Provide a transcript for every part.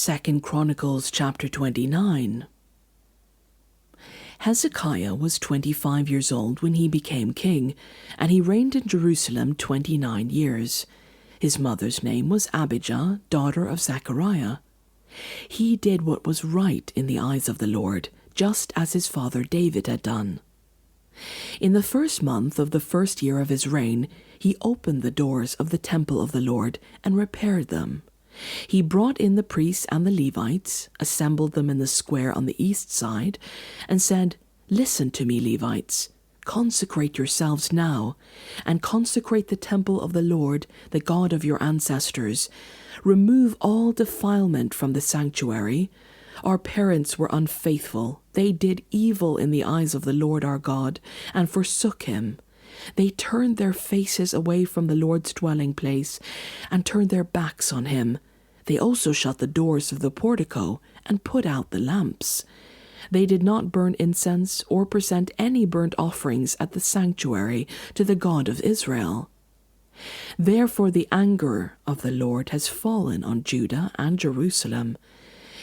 2 Chronicles chapter 29. Hezekiah was 25 years old when he became king, and he reigned in Jerusalem 29 years. His mother's name was Abijah, daughter of Zechariah. He did what was right in the eyes of the Lord, just as his father David had done. In the first month of the first year of his reign, he opened the doors of the temple of the Lord and repaired them. He brought in the priests and the Levites, assembled them in the square on the east side, and said, "Listen to me, Levites. Consecrate yourselves now, and consecrate the temple of the Lord, the God of your ancestors. Remove all defilement from the sanctuary. Our parents were unfaithful. They did evil in the eyes of the Lord our God, and forsook him. They turned their faces away from the Lord's dwelling place, and turned their backs on him. They also shut the doors of the portico, and put out the lamps. They did not burn incense or present any burnt offerings at the sanctuary to the God of Israel. Therefore the anger of the Lord has fallen on Judah and Jerusalem.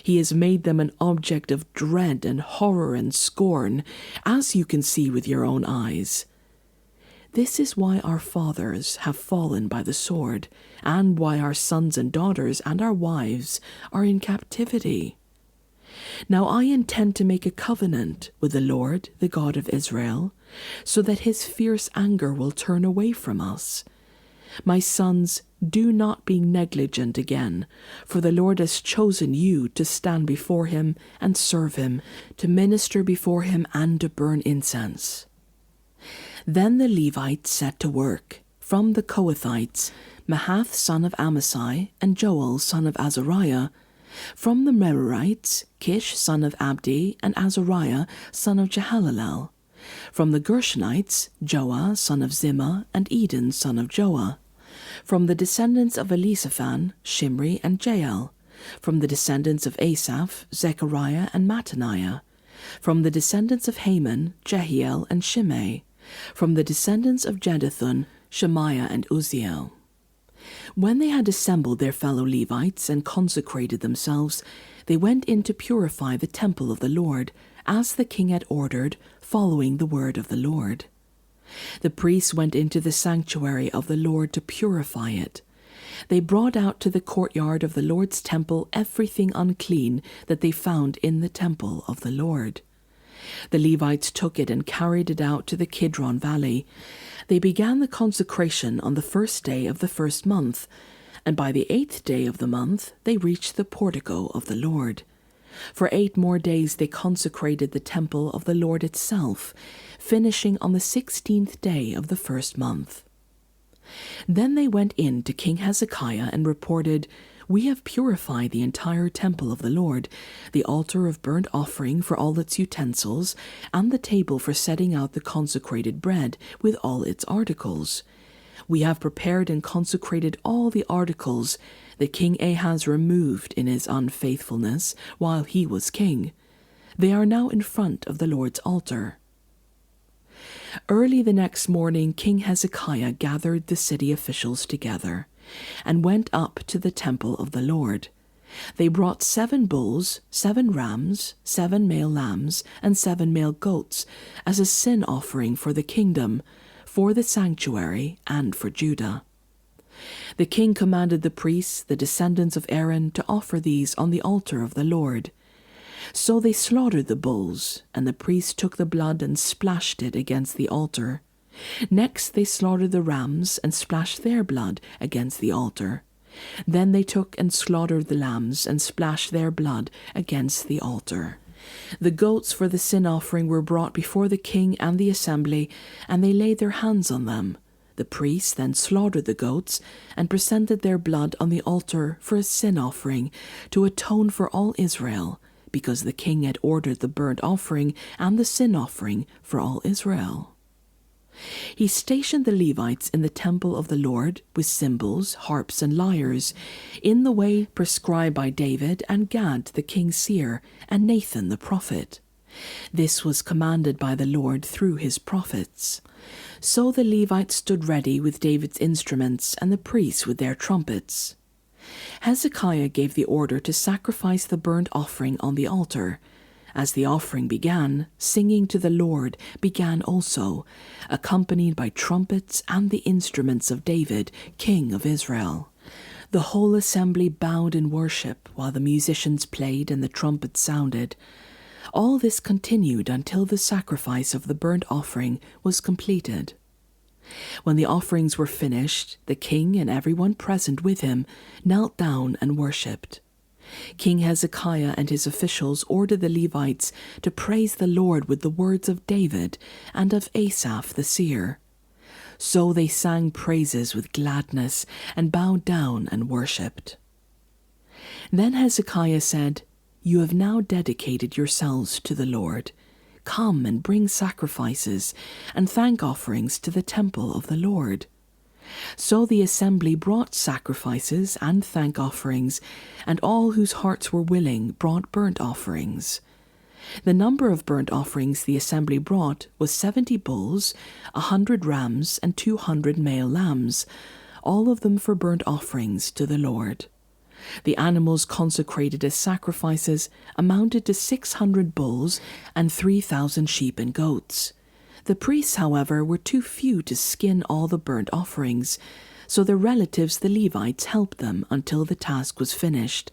He has made them an object of dread and horror and scorn, as you can see with your own eyes. This is why our fathers have fallen by the sword, and why our sons and daughters and our wives are in captivity. Now I intend to make a covenant with the Lord, the God of Israel, so that his fierce anger will turn away from us. My sons, do not be negligent again, for the Lord has chosen you to stand before him and serve him, to minister before him and to burn incense." Then the Levites set to work, from the Kohathites, Mahath son of Amasai and Joel son of Azariah, from the Merarites, Kish son of Abdi and Azariah son of Jehalalel, from the Gershonites, Joah son of Zimmah and Eden son of Joah, from the descendants of Elisaphan, Shimri and Jael, from the descendants of Asaph, Zechariah and Mattaniah, from the descendants of Haman, Jehiel and Shimei, from the descendants of Jeduthun, Shemaiah and Uzziel. When they had assembled their fellow Levites and consecrated themselves, they went in to purify the temple of the Lord, as the king had ordered, following the word of the Lord. The priests went into the sanctuary of the Lord to purify it. They brought out to the courtyard of the Lord's temple everything unclean that they found in the temple of the Lord. The Levites took it and carried it out to the Kidron Valley. They began the consecration on the first day of the first month, and by the 8th day of the month they reached the portico of the Lord. For 8 more days they consecrated the temple of the Lord itself, finishing on the 16th day of the first month. Then they went in to King Hezekiah and reported, "We have purified the entire temple of the Lord, the altar of burnt offering for all its utensils, and the table for setting out the consecrated bread with all its articles. We have prepared and consecrated all the articles that King Ahaz removed in his unfaithfulness while he was king. They are now in front of the Lord's altar." Early the next morning, King Hezekiah gathered the city officials together and went up to the temple of the Lord. They brought 7 bulls, 7 rams, 7 male lambs, and 7 male goats as a sin offering for the kingdom, for the sanctuary, and for Judah. The king commanded the priests, the descendants of Aaron, to offer these on the altar of the Lord. So they slaughtered the bulls, and the priests took the blood and splashed it against the altar. Next they slaughtered the rams and splashed their blood against the altar. Then they took and slaughtered the lambs and splashed their blood against the altar. The goats for the sin offering were brought before the king and the assembly, and they laid their hands on them. The priests then slaughtered the goats and presented their blood on the altar for a sin offering to atone for all Israel, because the king had ordered the burnt offering and the sin offering for all Israel. He stationed the Levites in the temple of the Lord with cymbals, harps, and lyres, in the way prescribed by David and Gad the king's seer and Nathan the prophet. This was commanded by the Lord through his prophets. So the Levites stood ready with David's instruments and the priests with their trumpets. Hezekiah gave the order to sacrifice the burnt offering on the altar. As the offering began, singing to the Lord began also, accompanied by trumpets and the instruments of David, king of Israel. The whole assembly bowed in worship while the musicians played and the trumpets sounded. All this continued until the sacrifice of the burnt offering was completed. When the offerings were finished, the king and everyone present with him knelt down and worshipped. King Hezekiah and his officials ordered the Levites to praise the Lord with the words of David and of Asaph the seer. So they sang praises with gladness and bowed down and worshipped. Then Hezekiah said, "You have now dedicated yourselves to the Lord. Come and bring sacrifices and thank offerings to the temple of the Lord." So the assembly brought sacrifices and thank offerings, and all whose hearts were willing brought burnt offerings. The number of burnt offerings the assembly brought was 70 bulls, 100 rams, and 200 male lambs, all of them for burnt offerings to the Lord. The animals consecrated as sacrifices amounted to 600 bulls and 3,000 sheep and goats. The priests, however, were too few to skin all the burnt offerings, so their relatives the Levites helped them until the task was finished,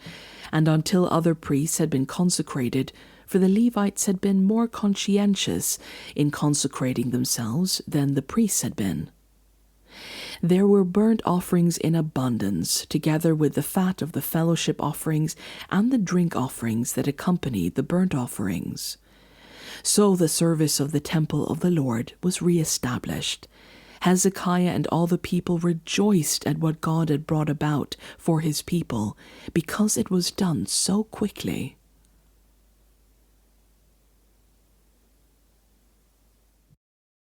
and until other priests had been consecrated, for the Levites had been more conscientious in consecrating themselves than the priests had been. There were burnt offerings in abundance, together with the fat of the fellowship offerings and the drink offerings that accompanied the burnt offerings. So the service of the temple of the Lord was re-established. Hezekiah and all the people rejoiced at what God had brought about for his people, because it was done so quickly.